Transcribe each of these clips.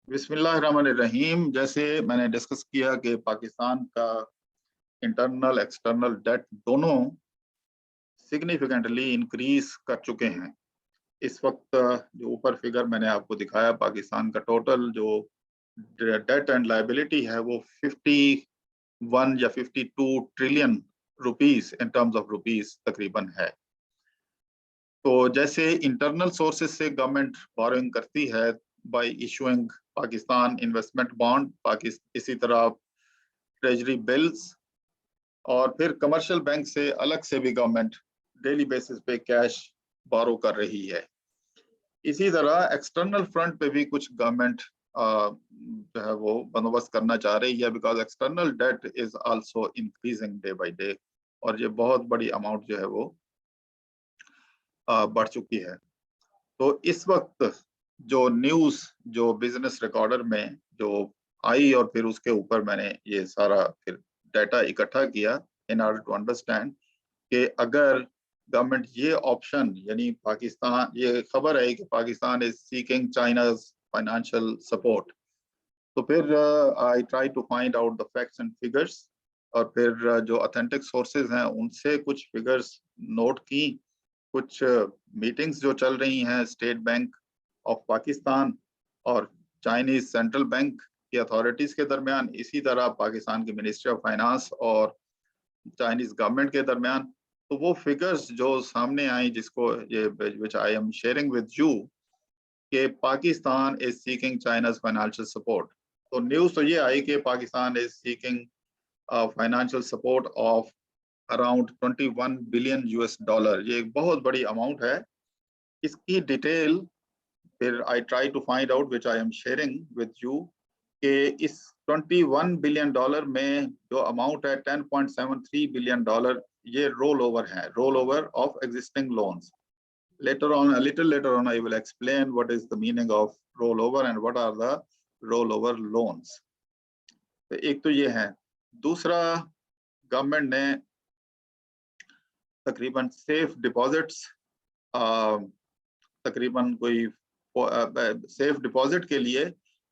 बिस्मिल्लाहिर्रहमानिर्रहीम। जैसे मैंने डिस्कस किया कि पाकिस्तान का इंटरनल एक्सटर्नल डेट दोनों सिग्निफिकेंटली इंक्रीज कर चुके हैं। इस वक्त जो ऊपर फिगर मैंने आपको दिखाया, पाकिस्तान का टोटल जो डेट एंड लायबिलिटी है वो 51 या 52 trillion rupees in terms of rupees तकरीबन है। तो जैसे इंटरनल सोर्सेज से गवर्नमेंट बोरोइंग करती है bye issuing Pakistan investment bond, इसी तरह ट्रेजरी बिल्स, और फिर कमर्शियल बैंक से अलग से भी गवर्नमेंट डेली बेसिस पे कैश बोरो कर रही है। इसी तरह एक्सटर्नल फ्रंट पे भी कुछ गवर्नमेंट जो है वो बंदोबस्त करना चाह रही है, because external debt is also increasing day by day, और ये बहुत बड़ी अमाउंट जो है वो बढ़ चुकी है। तो इस वक्त जो न्यूज़ जो बिजनेस रिकॉर्डर में जो आई, और फिर उसके ऊपर मैंने ये सारा फिर डाटा इकट्ठा किया इन ऑर्डर टू अंडरस्टैंड कि अगर गवर्नमेंट ये ऑप्शन, यानी पाकिस्तान, ये खबर है कि Pakistan is seeking China's financial support, तो फिर I try to find out the facts and figures, और फिर जो ऑथेंटिक सोर्सेज हैं उनसे कुछ फिगर्स नोट की, कुछ मीटिंग्स जो चल रही हैं स्टेट बैंक ऑफ पाकिस्तान और चाइनीज सेंट्रल बैंक की अथॉरिटीज के दरमियान, इसी तरह पाकिस्तान की मिनिस्ट्री ऑफ फाइनेंस और चाइनीज गवर्नमेंट के दरमियान, तो वो फिगर्स जो सामने आई, जिसको ये which I am sharing with you, कि Pakistan is seeking China's financial support. तो न्यूज तो ये आई कि Pakistan is seeking financial support of around 21 billion US dollar. ये एक बहुत बड़ी अमाउंट है। इसकी डिटेल फिर I try to find out, which I am sharing with you, कि इस 21 बिलियन डॉलर में जो अमाउंट है 10.73 बिलियन डॉलर, ये रोल ओवर है, roll over of existing loans. Later on, a little later on, I will explain what is the meaning of rollover and what are the rollover loans. तो एक तो ये है। दूसरा, government ने तकरीबन सेफ डिपॉजिट्स, तकरीबन कोई सेफ डिपॉजिट के लिए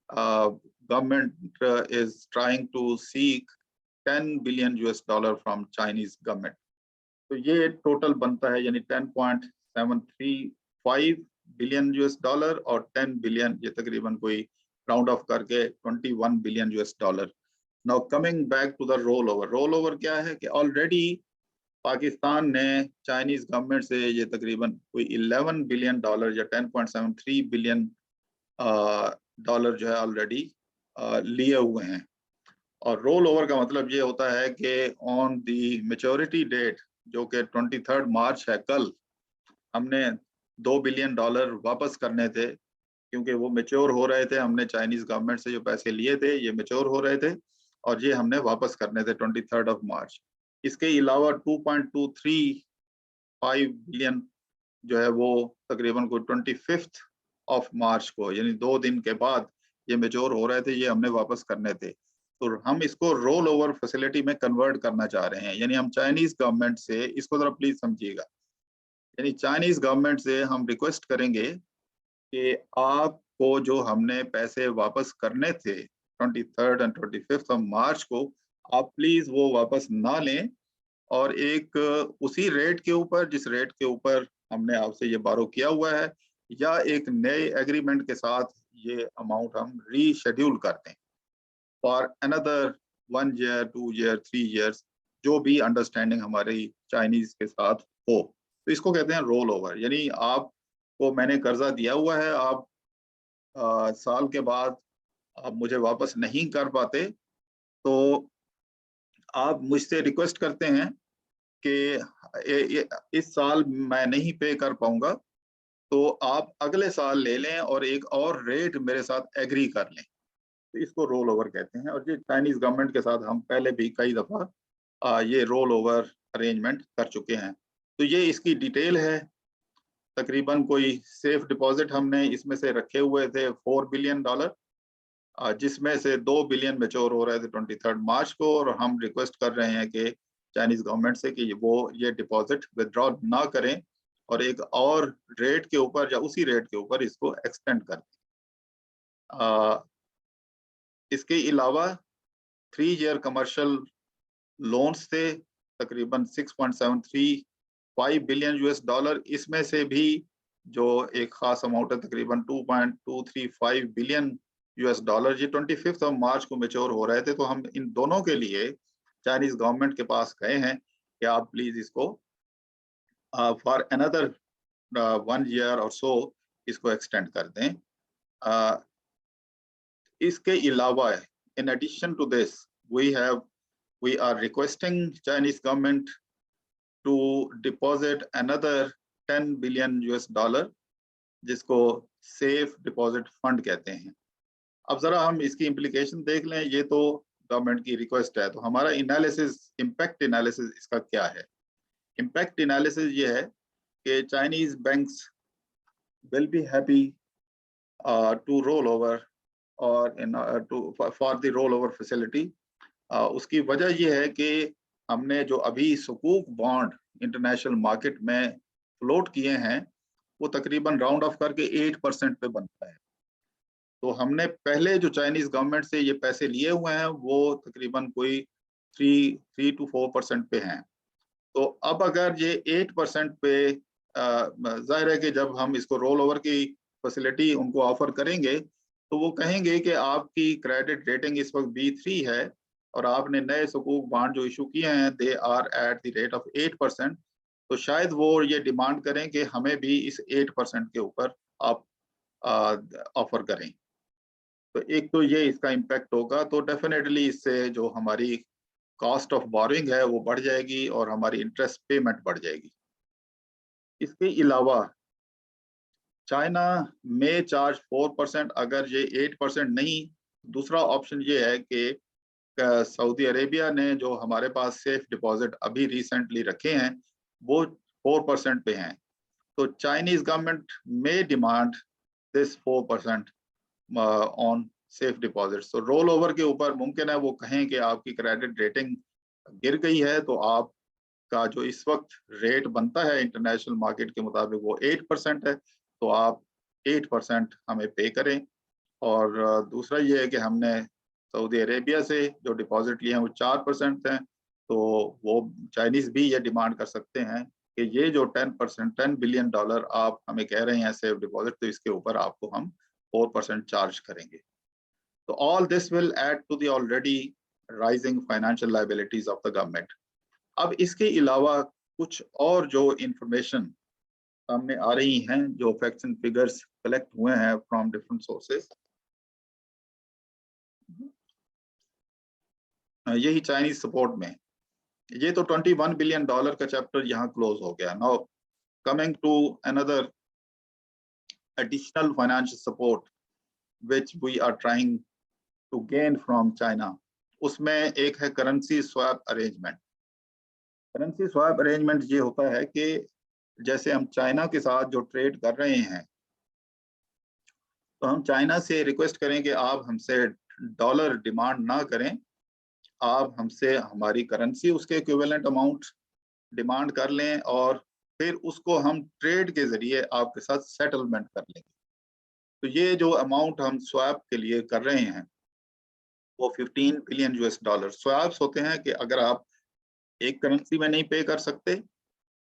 government is trying to seek 10 billion US dollar from Chinese government. तो ये टोटल बनता है, यानी 10.735 बिलियन यूएस डॉलर और 10 बिलियन, ये तकरीबन कोई राउंड ऑफ करके 21 billion US dollar. Now coming back to the roll over. Roll over क्या है कि ऑलरेडी पाकिस्तान ने चाइनीज गवर्नमेंट से ये तकरीबन कोई 11 बिलियन डॉलर या 10.73 बिलियन डॉलर जो है ऑलरेडी लिए हुए हैं। और रोल ओवर का मतलब ये होता है कि ऑन दी मेच्योरिटी डेट, जो कि 23 मार्च है, कल, हमने 2 बिलियन डॉलर वापस करने थे, क्योंकि वो मेच्योर हो रहे थे। हमने चाइनीज गवर्नमेंट से जो पैसे लिए थे ये मेच्योर हो रहे थे, और ये हमने वापस करने थे 23 मार्च। इसके अलावा 2.235 बिलियन जो है वो तकरीबन को 25 मार्च को, यानी 2 दिन के बाद ये मेच्योर हो रहे थे, ये हमने वापस करने थे। तो हम इसको रोल ओवर फैसिलिटी में कन्वर्ट करना चाह रहे हैं। यानी हम चाइनीज गवर्नमेंट से, इसको जरा प्लीज समझिएगा, यानी चाइनीज गवर्नमेंट से हम रिक्वेस्ट करेंगे कि आपको जो हमने पैसे वापस करने थे 23 एंड 25 मार्च को, आप प्लीज वो वापस ना लें, और एक उसी रेट के ऊपर जिस रेट के ऊपर हमने आपसे ये बारो किया हुआ है, या एक नए एग्रीमेंट के साथ ये अमाउंट हम रीशेड्यूल कर दें for another 1 year, 2 year, 3 years, जो भी अंडरस्टैंडिंग हमारी चाइनीज के साथ हो। तो इसको कहते हैं रोल ओवर। यानी आपको मैंने कर्जा दिया हुआ है, आप साल के बाद आप मुझे वापस नहीं कर पाते, तो आप मुझसे रिक्वेस्ट करते हैं कि इस साल मैं नहीं पे कर पाऊंगा, तो आप अगले साल ले लें और एक और रेट मेरे साथ एग्री कर लें। तो इसको रोल ओवर कहते हैं, और ये चाइनीज गवर्नमेंट के साथ हम पहले भी कई दफा ये रोल ओवर अरेंजमेंट कर चुके हैं। तो ये इसकी डिटेल है। तकरीबन कोई सेफ डिपॉजिट हमने इसमें से रखे हुए थे 4 बिलियन डॉलर, जिसमें से 2 बिलियन मेच्योर हो रहे थे 23 मार्च को, और हम रिक्वेस्ट कर रहे हैं कि चाइनीज गवर्नमेंट से कि वो ये डिपॉजिट विदड्रॉ ना करें, और एक और रेट के ऊपर या उसी रेट के ऊपर इसको एक्सटेंड कर दें। इसके अलावा 3 ईयर कमर्शियल लोन्स थे तकरीबन 6.735 बिलियन US डॉलर। इसमें से भी जो एक खास अमाउंट है तकरीबन 2.235 बिलियन US डॉलर, ये 25 मार्च को मैच्योर हो रहे थे। तो हम इन दोनों के लिए चाइनीज गवर्नमेंट के पास गए हैं कि आप प्लीज इसको फॉर अनदर 1 ईयर और सो इसको एक्सटेंड कर दें। इसके अलावा in addition to this we are requesting Chinese government to deposit another 10 billion US dollar, जिसको सेफ डिपॉजिट फंड कहते हैं। अब जरा हम इसकी इम्प्लीकेशन देख लें। ये तो गवर्नमेंट की रिक्वेस्ट है, तो हमारा एनालिसिस, इम्पैक्ट एनालिसिस इसका क्या है? इम्पैक्ट एनालिसिस ये है कि Chinese banks will be happy to roll over और for the roll over facility. उसकी वजह यह है कि हमने जो अभी सुकूक बॉन्ड इंटरनेशनल मार्केट में फ्लोट किए हैं वो तकरीबन राउंड ऑफ करके 8% पे बनता है। तो हमने पहले जो चाइनीज गवर्नमेंट से ये पैसे लिए हुए हैं वो तकरीबन कोई 3 to 4% पे हैं। तो अब अगर ये 8% पे जाहिर है कि जब हम इसको रोल ओवर की फैसिलिटी उनको ऑफर करेंगे तो वो कहेंगे कि आपकी क्रेडिट रेटिंग इस वक्त B3 है और आपने नए सुकूक बॉन्ड जो इशू किए हैं they are at the rate of 8%। तो शायद वो ये डिमांड करें कि हमें भी इस 8% के ऊपर आप ऑफर करें। तो एक तो ये इसका इम्पैक्ट होगा। तो डेफिनेटली इससे जो हमारी कॉस्ट ऑफ बोरिंग है वो बढ़ जाएगी और हमारी इंटरेस्ट पेमेंट बढ़ जाएगी। इसके अलावा चाइना में चार्ज 4%, अगर ये 8% नहीं। दूसरा ऑप्शन ये है कि सऊदी अरेबिया ने जो हमारे पास सेफ डिपॉजिट अभी रिसेंटली रखे हैं वो 4% पे हैं। तो चाइनीज गवर्नमेंट में demand this 4% on safe deposit. तो रोल ओवर के ऊपर मुमकिन है वो कहें कि आपकी क्रेडिट रेटिंग गिर गई है तो आपका जो इस वक्त रेट बनता है इंटरनेशनल मार्केट के मुताबिक वो 8% है, तो आप 8% हमें पे करें। और दूसरा ये है कि हमने सऊदी अरेबिया से जो डिपॉजिट लिए हैं वो 4% हैं। तो वो चाइनीज भी ये डिमांड कर सकते हैं कि ये जो 10 बिलियन डॉलर आप हमें कह रहे हैं सेफ डिपॉजिट, तो इसके ऊपर आपको हम 4% चार्ज करेंगे। तो all this will add to the already rising financial liabilities of the government. अब इसके अलावा कुछ और जो इंफॉर्मेशन सामने आ रही हैं, जो फैक्ट्स एंड फिगर्स कलेक्ट हुए हैं फ्रॉम डिफरेंट सोर्सेस, यही चाइनीज सपोर्ट में ये तो 21 बिलियन डॉलर का चैप्टर यहाँ क्लोज हो गया। Now coming to another additional financial support which we are trying to gain from China, उसमें एक है currency swap arrangement. Currency swap arrangement ये होता है कि जैसे हम चाइना के साथ जो ट्रेड कर रहे हैं तो हम चाइना से रिक्वेस्ट करें कि आप हमसे डॉलर डिमांड ना करें, आप हमसे हमारी करेंसी उसके इक्विवेलेंट अमाउंट डिमांड कर लें और फिर उसको हम ट्रेड के जरिए आपके साथ सेटलमेंट कर लेंगे। तो ये जो अमाउंट हम स्वैप के लिए कर रहे हैं वो 15 बिलियन US डॉलर। स्वैप्स होते हैं कि अगर आप एक करेंसी में नहीं पे कर सकते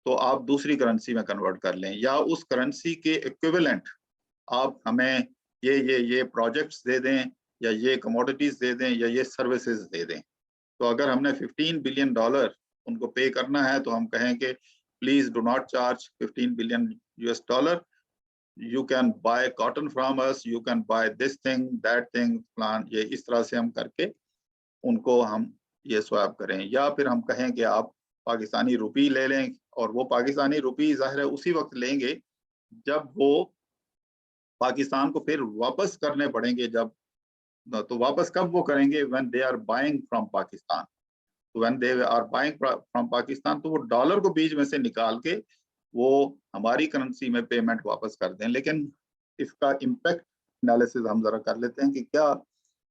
तो आप दूसरी करेंसी में कन्वर्ट कर लें, या उस करेंसी के इक्विवेलेंट आप हमें ये प्रोजेक्ट्स दे दें या ये कमोडिटीज दे दें या ये सर्विसेज दे दें। तो अगर हमने 15 बिलियन डॉलर उनको पे करना है तो हम कहें कि please do not charge 15 billion US dollar, you can buy cotton from us, you can by this thing that thing plan. ये इस तरह से हम करके उनको हम ये स्वैप करें, या फिर हम कहें कि आप पाकिस्तानी रुपी ले लें, और वो पाकिस्तानी रुपी जाहिर है उसी वक्त लेंगे जब वो पाकिस्तान को फिर वापस करने पड़ेंगे। जब तो वापस कब वो करेंगे? When they are buying from Pakistan. When they are buying from Pakistan तो वो डॉलर को बीच में से निकाल के वो हमारी करेंसी में पेमेंट वापस कर दें। लेकिन इसका इम्पैक्ट एनालिसिस हम जरा कर लेते हैं कि क्या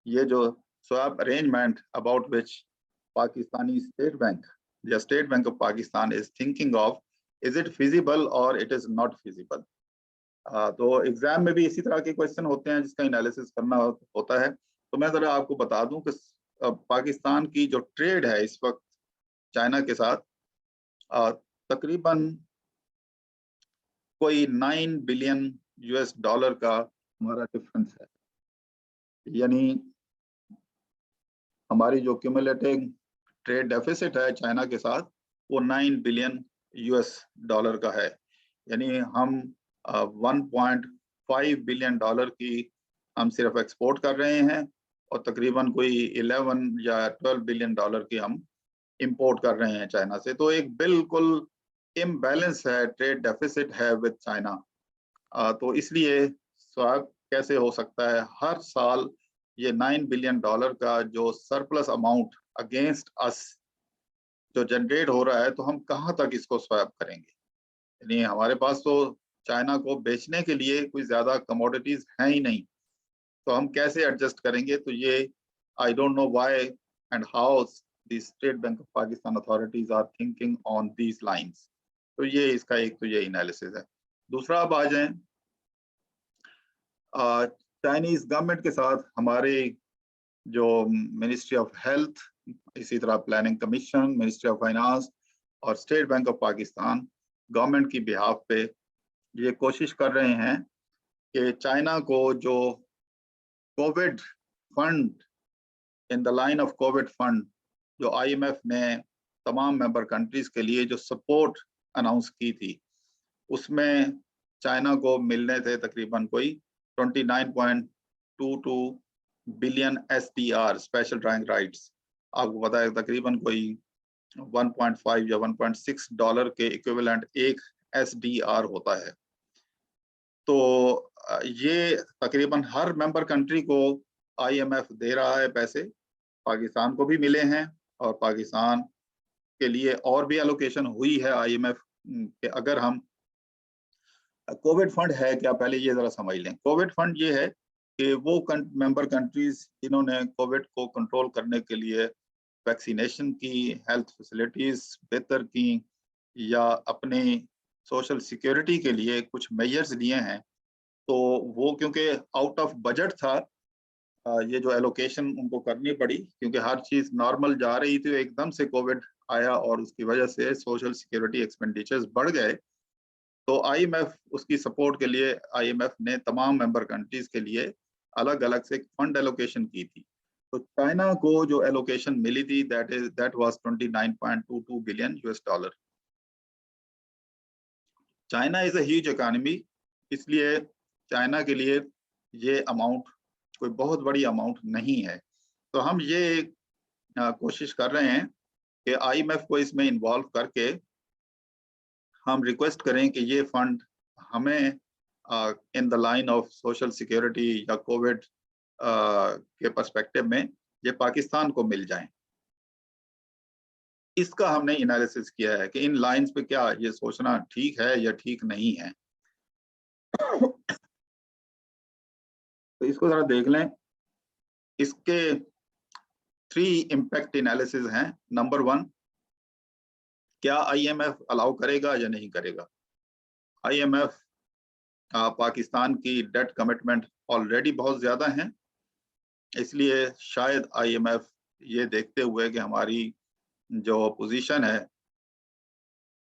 ये जो swap arrangement about which Pakistani state bank या state bank of Pakistan is thinking of, is it feasible और इट इज नॉट फिजिबल। तो एग्जाम में भी इसी तरह के क्वेश्चन होते हैं जिसका एनालिसिस करना होता है। तो मैं जरा आपको बता दूं कि पाकिस्तान की जो ट्रेड है इस वक्त चाइना के साथ तकरीबन कोई 9 बिलियन यूएस डॉलर का हमारा डिफरेंस है। यानी हमारी जो क्यूमुलेटिव ट्रेड डेफिसिट है चाइना के साथ वो 9 बिलियन यूएस डॉलर का है। यानी हम 1.5 बिलियन डॉलर की हम सिर्फ एक्सपोर्ट कर रहे हैं और तकरीबन कोई 11 या 12 बिलियन डॉलर की हम इंपोर्ट कर रहे हैं चाइना से। तो एक बिल्कुल इम्बैलेंस है, ट्रेड डेफिसिट है विद चाइना। तो इसलिए स्वैप कैसे हो सकता है? हर साल ये 9 बिलियन डॉलर का जो सरप्लस अमाउंट अगेंस्ट अस जो जनरेट हो रहा है, तो हम कहाँ तक इसको स्वैप करेंगे? यानी हमारे पास तो चाइना को बेचने के लिए कोई ज्यादा कमोडिटीज हैं ही नहीं, तो हम कैसे एडजस्ट करेंगे? तो ये I don't know why and how the State bank of Pakistan authorities are thinking on these lines. तो ये इसका एक तो ये एनालिसिस है। दूसरा, अब आ जाए चाइनीज गवर्नमेंट के साथ हमारे जो मिनिस्ट्री ऑफ हेल्थ, इसी तरह planning commission, ministry of finance और state bank of Pakistan government की बिहाफ पे ये कोशिश कर रहे हैं कि चाइना को जो Covid fund, in the line of Covid fund, जो आईएमएफ ने तमाम मेंबर कंट्रीज के लिए जो सपोर्ट अनाउंस की थी, उसमें चाइना को मिलने थे तकरीबन कोई 29.22 billion SDR, special drawing rights. आपको पता है तकरीबन कोई 1.5 या 1.6 डॉलर के इक्विवेलेंट एक एसडीआर होता है। तो ये तकरीबन हर मेंबर कंट्री को आईएमएफ दे रहा है पैसे, पाकिस्तान को भी मिले हैं और पाकिस्तान के लिए और भी एलोकेशन हुई है आईएमएफ के। अगर हम कोविड फंड है क्या, पहले ये जरा समझ लें। कोविड फंड ये है कि वो मेंबर कंट्रीज जिन्होंने कोविड को कंट्रोल करने के लिए वैक्सीनेशन की, हेल्थ फैसिलिटीज बेहतर की, या अपने सोशल सिक्योरिटी के लिए कुछ मेजर्स लिए हैं, तो वो क्योंकि आउट ऑफ बजट था, ये जो एलोकेशन उनको करनी पड़ी, क्योंकि हर चीज नॉर्मल जा रही थी, एकदम से कोविड आया और उसकी वजह से सोशल सिक्योरिटी एक्सपेंडिचर्स बढ़ गए। तो आईएमएफ उसकी सपोर्ट के लिए, आईएमएफ ने तमाम मेंबर कंट्रीज के लिए अलग अलग से फंड एलोकेशन की थी। तो चाइना को जो एलोकेशन मिली थी that was 29.22 billion US dollar. China is a huge economy, इसलिए चाइना के लिए ये अमाउंट कोई बहुत बड़ी अमाउंट नहीं है। तो हम ये कोशिश कर रहे हैं कि आईएमएफ को इसमें इन्वॉल्व करके हम रिक्वेस्ट करें कि ये फंड हमें इन the line of social security या कोविड के पर्सपेक्टिव में ये पाकिस्तान को मिल जाएं। इसका हमने एनालिसिस किया है कि इन लाइंस पे क्या ये सोचना ठीक है या ठीक नहीं है। तो इसको जरा देख लें। इसके 3 इम्पैक्ट एनालिसिस हैं। नंबर 1, क्या आईएमएफ अलाउ करेगा या नहीं करेगा? आईएमएफ पाकिस्तान की डेट कमिटमेंट ऑलरेडी बहुत ज्यादा है, इसलिए शायद आईएमएफ ये देखते हुए कि हमारी जो पोजीशन है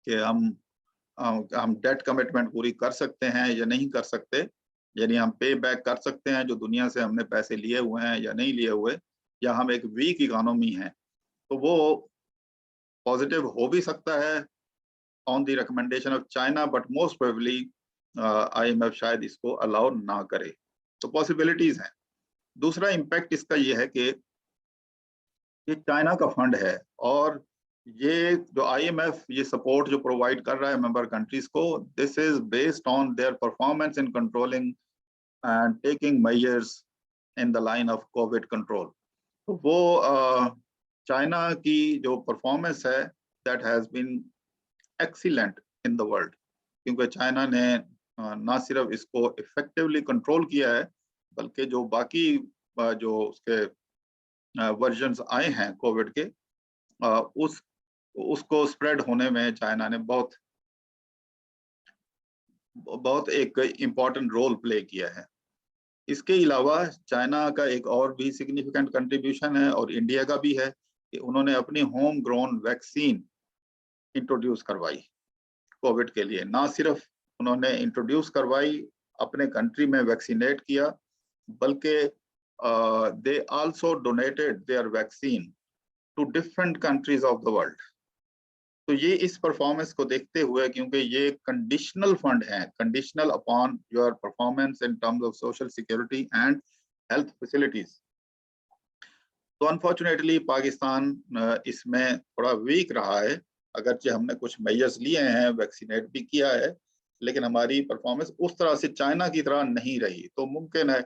कि हम डेट कमिटमेंट पूरी कर सकते हैं या नहीं कर सकते, यानी हम पे बैक कर सकते हैं जो दुनिया से हमने पैसे लिए हुए हैं या नहीं लिए हुए, या हम एक वीक इकोनॉमी है, तो वो पॉजिटिव हो भी सकता है on the recommendation of China, but most probably IMF शायद इसको अलाउ ना करे। तो पॉसिबिलिटीज हैं। दूसरा इम्पैक्ट इसका ये है कि ये चाइना का फंड है और ये जो आईएमएफ ये सपोर्ट जो प्रोवाइड कर रहा है मेंबर कंट्रीज को, this is based on their performance in controlling and taking measures in the line of Covid control. तो वो चाइना की जो परफॉर्मेंस है that has been excellent in the world, क्योंकि चाइना ने ना सिर्फ इसको इफेक्टिवली कंट्रोल किया है, बल्कि जो बाकी जो उसके वर्जन्स आए हैं कोविड के, उस उसको स्प्रेड होने में चाइना ने बहुत बहुत एक इम्पॉर्टेंट रोल प्ले किया है। इसके अलावा चाइना का एक और भी सिग्निफिकेंट कंट्रीब्यूशन है और इंडिया का भी है कि उन्होंने अपनी होम ग्रोन वैक्सीन इंट्रोड्यूस करवाई कोविड के लिए। ना सिर्फ उन्होंने इंट्रोड्यूस करवाई, अपने कंट्री में वैक्सीनेट किया, बल्कि they also donated their vaccine to different countries of the world. तो ये इस परफॉर्मेंस को देखते हुए, क्योंकि ये कंडीशनल फंड है, conditional upon your performance in terms of social security and health facilities, तो अनफॉर्चुनेटली पाकिस्तान इसमें थोड़ा वीक रहा है। अगरचे हमने कुछ मेजर्स लिए हैं, वैक्सीनेट भी किया है, लेकिन हमारी परफॉर्मेंस उस तरह से चाइना की तरह नहीं रही। तो मुमकिन है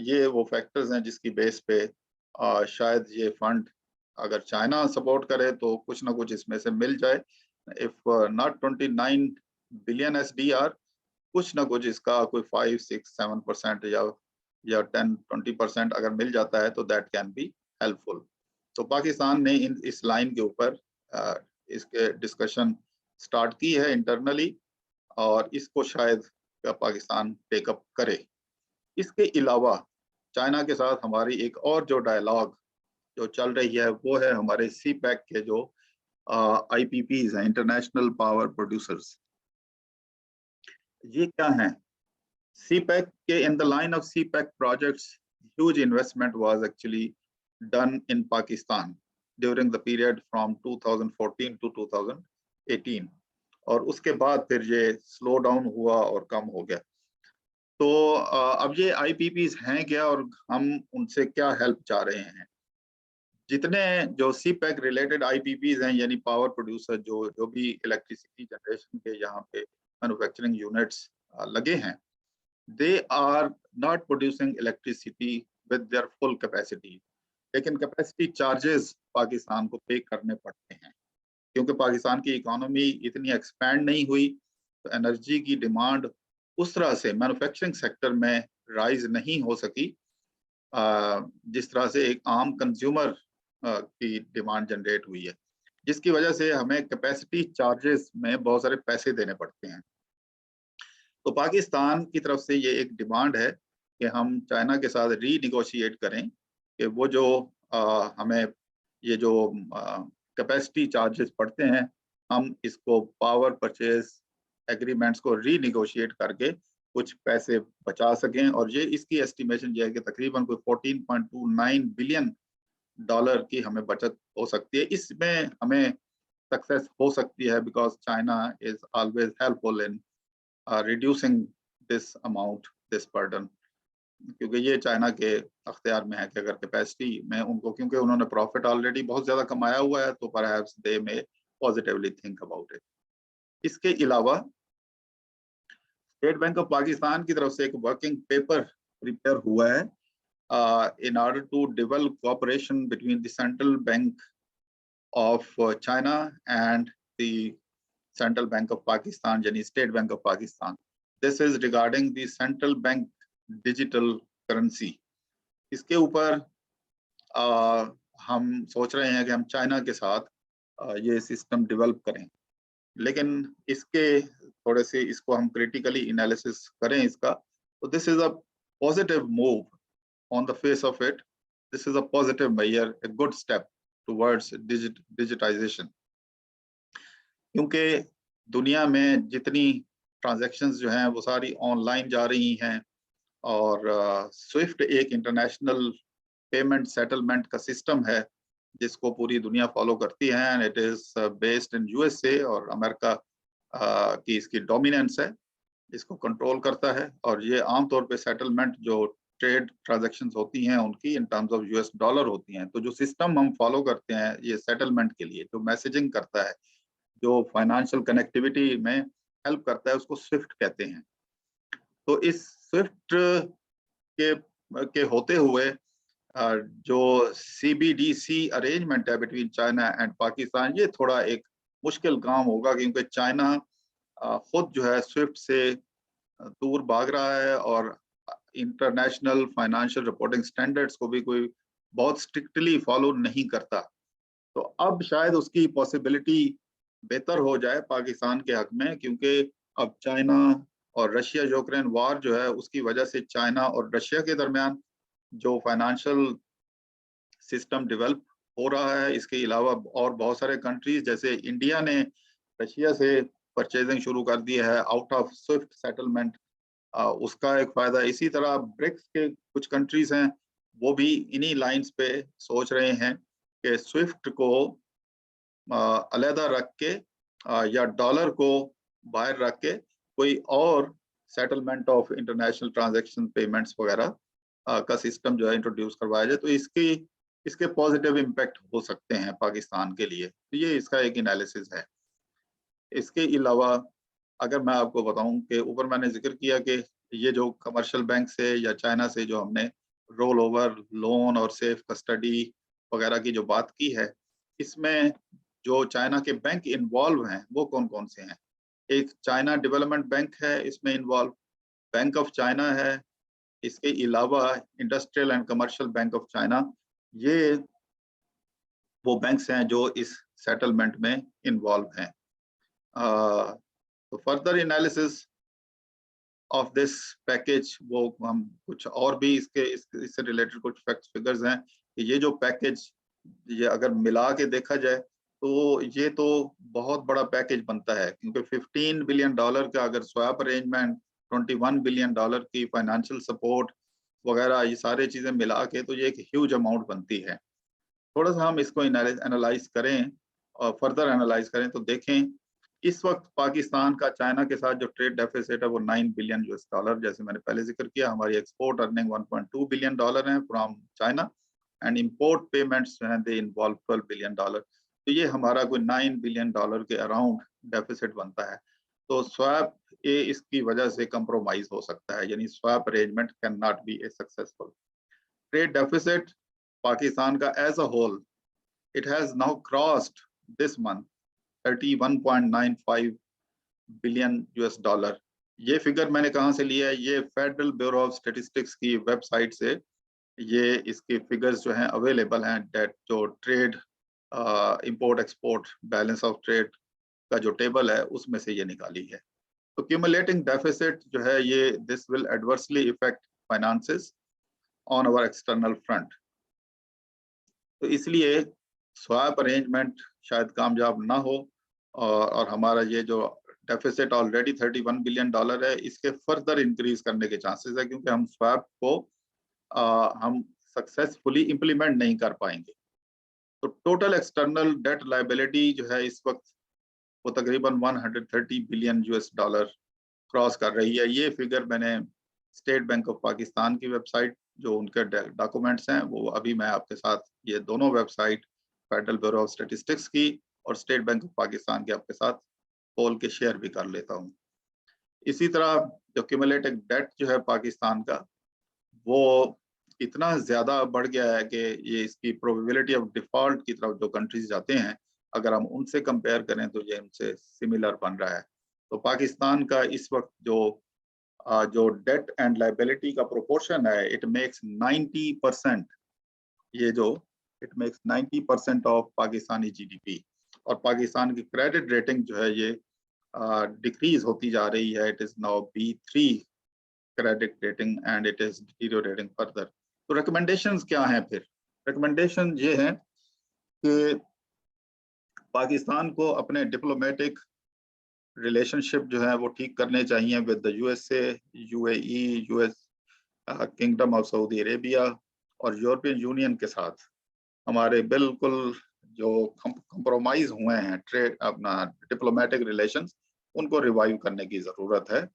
ये वो फैक्टर्स हैं जिसकी बेस पे शायद ये फंड अगर चाइना सपोर्ट करे तो कुछ ना कुछ इसमें से मिल जाए। इफ नॉट 29 बिलियन SDR, कुछ ना कुछ इसका कोई 5, 6, 7% या 10, 20% अगर मिल जाता है तो दैट कैन बी हेल्पफुल। तो पाकिस्तान ने इस लाइन के ऊपर इसके डिस्कशन स्टार्ट की है इंटरनली, और इसको शायद पाकिस्तान टेकअप करे। इसके अलावा चाइना के साथ हमारी एक और जो डायलॉग जो चल रही है वो है हमारे CPEC के जो IPPs हैं, इंटरनेशनल पावर प्रोड्यूसर्स। ये क्या हैं? CPEC के in the line of CPEC projects, huge investment was actually done in Pakistan during the period from 2014 to 2018, और उसके बाद फिर ये स्लो डाउन हुआ और कम हो गया। तो अब ये IPPs हैं क्या और हम उनसे क्या हेल्प चाह रहे हैं? जितने जो CPEC रिलेटेड IPPs हैं, यानी पावर प्रोड्यूसर जो भी इलेक्ट्रिसिटी जनरेशन के यहाँ पे मैन्युफैक्चरिंग यूनिट्स लगे हैं, they are not producing electricity with their full capacity, लेकिन कैपेसिटी चार्जेस पाकिस्तान को पे करने पड़ते हैं, क्योंकि पाकिस्तान की इकोनॉमी इतनी एक्सपैंड नहीं हुई, तो एनर्जी की डिमांड उस तरह से मैन्युफैक्चरिंग सेक्टर में राइज नहीं हो सकी जिस तरह से एक आम कंज्यूमर की डिमांड जनरेट हुई है, जिसकी वजह से हमें कैपेसिटी चार्जेस में बहुत सारे पैसे देने पड़ते हैं। तो पाकिस्तान की तरफ से ये एक डिमांड है कि हम चाइना के साथ रीनिगोशिएट करें कि वो जो हमें ये जो कैपेसिटी चार्जेस पड़ते हैं, हम इसको पावर परचेज एग्रीमेंट्स को रीनिगोशिएट करके कुछ पैसे बचा सकें। और ये इसकी एस्टिमेशन ये है कि तकरीबन कोई 14.29 बिलियन डॉलर की हमें बचत हो सकती है। इसमें हमें सक्सेस हो सकती है because China is always helpful in reducing this amount, this burden, क्योंकि ये चाइना के अख्तियार में है कि अगर कैपेसिटी में उनको, क्योंकि उन्होंने प्रॉफिट ऑलरेडी बहुत ज्यादा कमाया हुआ है, तो perhaps they may positively think about it. इसके अलावा स्टेट बैंक ऑफ पाकिस्तान की तरफ से एक वर्किंग पेपर प्रिपेयर हुआ है in order to develop cooperation between the Central Bank of China and the Central Bank of Pakistan, yani State Bank of Pakistan. This is regarding the Central Bank digital currency. इसके ऊपर हम सोच रहे हैं कि हम चाइना के साथ ये सिस्टम डेवलप करें, लेकिन इसके थोड़े से इसको हम क्रिटिकली एनालिसिस करें इसका, तो this is a positive move on the face of it. This is a positive measure, a good step towards digitization, क्योंकि दुनिया में जितनी ट्रांजैक्शंस जो हैं वो सारी ऑनलाइन जा रही हैं, और स्विफ्ट एक इंटरनेशनल पेमेंट सेटलमेंट का सिस्टम है जिसको पूरी दुनिया फॉलो करती है, and it is based in USA, और अमेरिका की इसकी डोमिनेंस है, इसको कंट्रोल करता है। और ये आमतौर पे सेटलमेंट जो ट्रेड ट्रांजैक्शंस होती हैं उनकी इन टर्म्स ऑफ US डॉलर होती हैं। तो जो सिस्टम हम फॉलो करते हैं ये सेटलमेंट के लिए, जो मैसेजिंग करता है, जो फाइनेंशियल कनेक्टिविटी में हेल्प करता है, उसको स्विफ्ट कहते हैं। तो इस स्विफ्ट के होते हुए जो CBDC अरेंजमेंट है बिटवीन चाइना एंड पाकिस्तान, ये थोड़ा एक मुश्किल काम होगा, क्योंकि चाइना खुद जो है स्विफ्ट से दूर भाग रहा है और इंटरनेशनल फाइनेंशियल रिपोर्टिंग स्टैंडर्ड्स को भी कोई बहुत स्ट्रिक्टली फॉलो नहीं करता। तो अब शायद उसकी पॉसिबिलिटी बेहतर हो जाए पाकिस्तान के हक में, क्योंकि अब चाइना और रशिया यूक्रेन वार जो है उसकी वजह से चाइना और रशिया के दरमियान जो फाइनेंशियल सिस्टम डेवलप हो रहा है, इसके अलावा और बहुत सारे कंट्रीज जैसे इंडिया ने रशिया से परचेजिंग शुरू कर दी है आउट ऑफ स्विफ्ट सेटलमेंट, उसका एक फायदा। इसी तरह ब्रिक्स के कुछ कंट्रीज हैं, वो भी इन्हीं लाइंस पे सोच रहे हैं कि स्विफ्ट को अलहदा रख के या डॉलर को बाहर रख के कोई और settlement of international transaction payments वगैरह का सिस्टम जो है इंट्रोड्यूस करवाया जाए, तो इसके पॉजिटिव इम्पैक्ट हो सकते हैं पाकिस्तान के लिए। तो ये इसका एक एनालिसिस है। इसके अलावा अगर मैं आपको बताऊं कि ऊपर मैंने जिक्र किया कि ये जो कमर्शियल बैंक से या चाइना से जो हमने रोल ओवर लोन और सेफ कस्टडी वगैरह की जो बात की है, इसमें जो चाइना के बैंक इन्वॉल्व हैं वो कौन कौन से हैं? एक चाइना डेवलपमेंट बैंक है इसमें इन्वॉल्व, बैंक ऑफ चाइना है, इसके अलावा industrial and commercial bank of China, ये वो बैंक्स हैं जो इस सेटलमेंट में इन्वॉल्व हैं। तो further analysis of this package, वो हम कुछ और भी इससे रिलेटेड कुछ फैक्ट्स फिगर्स हैं कि ये जो पैकेज, ये अगर मिला के देखा जाए तो ये तो बहुत बड़ा पैकेज बनता है, क्योंकि $15 बिलियन का अगर स्वैप अरेंजमेंट, $21 बिलियन की फाइनेंशियल सपोर्ट वगैरह, ये सारी चीजें मिला के तो ये एक ह्यूज अमाउंट बनती है। थोड़ा सा हम इसको एनालाइज करें और फर्दर एनालाइज करें तो देखें इस वक्त पाकिस्तान का चाइना के साथ जो ट्रेड डेफिसिट है वो $9 बिलियन, जैसे मैंने पहले जिक्र किया। हमारी एक्सपोर्ट अर्निंग $1.2 बिलियन है from China, and import payments जो हैं दे इन्वॉल्व $12 बिलियन। तो ये हमारा कोई $9 बिलियन के अराउंड डेफिसिट बनता है। तो स्वैप ए इसकी वजह से कंप्रोमाइज हो सकता है, यानी swap arrangement can not be a successful. Trade deficit Pakistan का as a whole, it has now crossed this month $31.95 billion. ये फिगर मैंने कहाँ से लिया है? ये फेडरल ब्यूरो ऑफ स्टैटिस्टिक्स की वेबसाइट से ये इसके फिगर्स जो हैं अवेलेबल हैं, डेट जो trade import export balance of trade का जो टेबल है उसमें से ये निकाली है। तो क्यूमुलेटिंग डेफिसिट जो है ये this will adversely effect finances on our external front. तो इसलिए स्वैप अरेंजमेंट शायद कामयाब ना हो, और हमारा ये जो डेफिसिट ऑलरेडी $31 बिलियन है, इसके फर्दर इंक्रीज करने के चांसेस है, क्योंकि हम स्वैप को हम सक्सेसफुली इम्प्लीमेंट नहीं कर पाएंगे। तो टोटल एक्सटर्नल डेट लायबिलिटी जो है इस वक्त वो तकरीबन $130 बिलियन क्रॉस कर रही है। ये फिगर मैंने स्टेट बैंक ऑफ पाकिस्तान की वेबसाइट, जो उनके डॉक्यूमेंट्स हैं, वो अभी मैं आपके साथ ये दोनों website federal bureau of statistics की और स्टेट बैंक ऑफ पाकिस्तान के आपके साथ खोल के शेयर भी कर लेता हूँ। इसी तरह जो क्यूमुलेटिव डेट जो है पाकिस्तान का, वो इतना ज्यादा बढ़ गया है कि ये इसकी प्रोबेबिलिटी ऑफ डिफॉल्ट की तरफ जो कंट्रीज जाते हैं, अगर हम उनसे कंपेयर करें तो ये उनसे सिमिलर बन रहा है। तो पाकिस्तान का इस वक्त जो डेट एंड लायबिलिटी का प्रोपोर्शन है, इट मेक्स 90%, ये जो it makes 90% of Pakistani GDP. और पाकिस्तान की क्रेडिट रेटिंग जो है ये डिक्रीज होती जा रही है। It is now B3 credit rating and it is deteriorating further. तो रिकमेंडेशंस क्या हैं फिर? रिकमेंडेशन ये है कि पाकिस्तान को अपने डिप्लोमेटिक रिलेशनशिप जो है वो ठीक करने चाहिए with the USA, UAE, US kingdom of Saudi Arabia और यूरोपियन यूनियन के साथ हमारे बिल्कुल जो कंप्रोमाइज हुए हैं ट्रेड अपना डिप्लोमेटिक रिलेशंस, उनको रिवाइव करने की जरूरत है।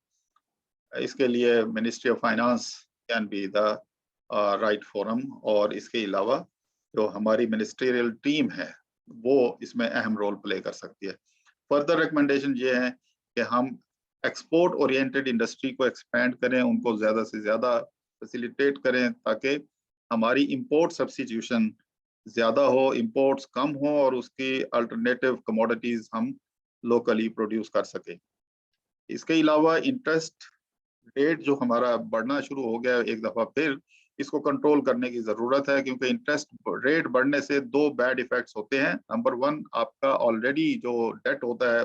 इसके लिए ministry of finance can be the right forum, और इसके अलावा जो हमारी मिनिस्ट्रियल टीम है वो इसमें अहम रोल प्ले कर सकती है। फर्दर रिकमेंडेशन ये है कि हम एक्सपोर्ट ओरिएंटेड इंडस्ट्री को एक्सपेंड करें, उनको ज़्यादा से ज़्यादा फैसिलिटेट करें ताकि हमारी इंपोर्ट सब्स्टिट्यूशन ज़्यादा हो, इंपोर्ट्स कम हो और उसकी अल्टरनेटिव कमोडिटीज़ हम लोकली प्रोड्यूस कर सकें। इसके अलावा इंटरेस्ट रेट जो हमारा बढ़ना शुरू हो गया एक दफ़ा फिर, इसको कंट्रोल करने की ज़रूरत है, क्योंकि इंटरेस्ट रेट बढ़ने से दो बैड इफेक्ट्स होते हैं। नंबर वन, आपका ऑलरेडी जो डेट होता है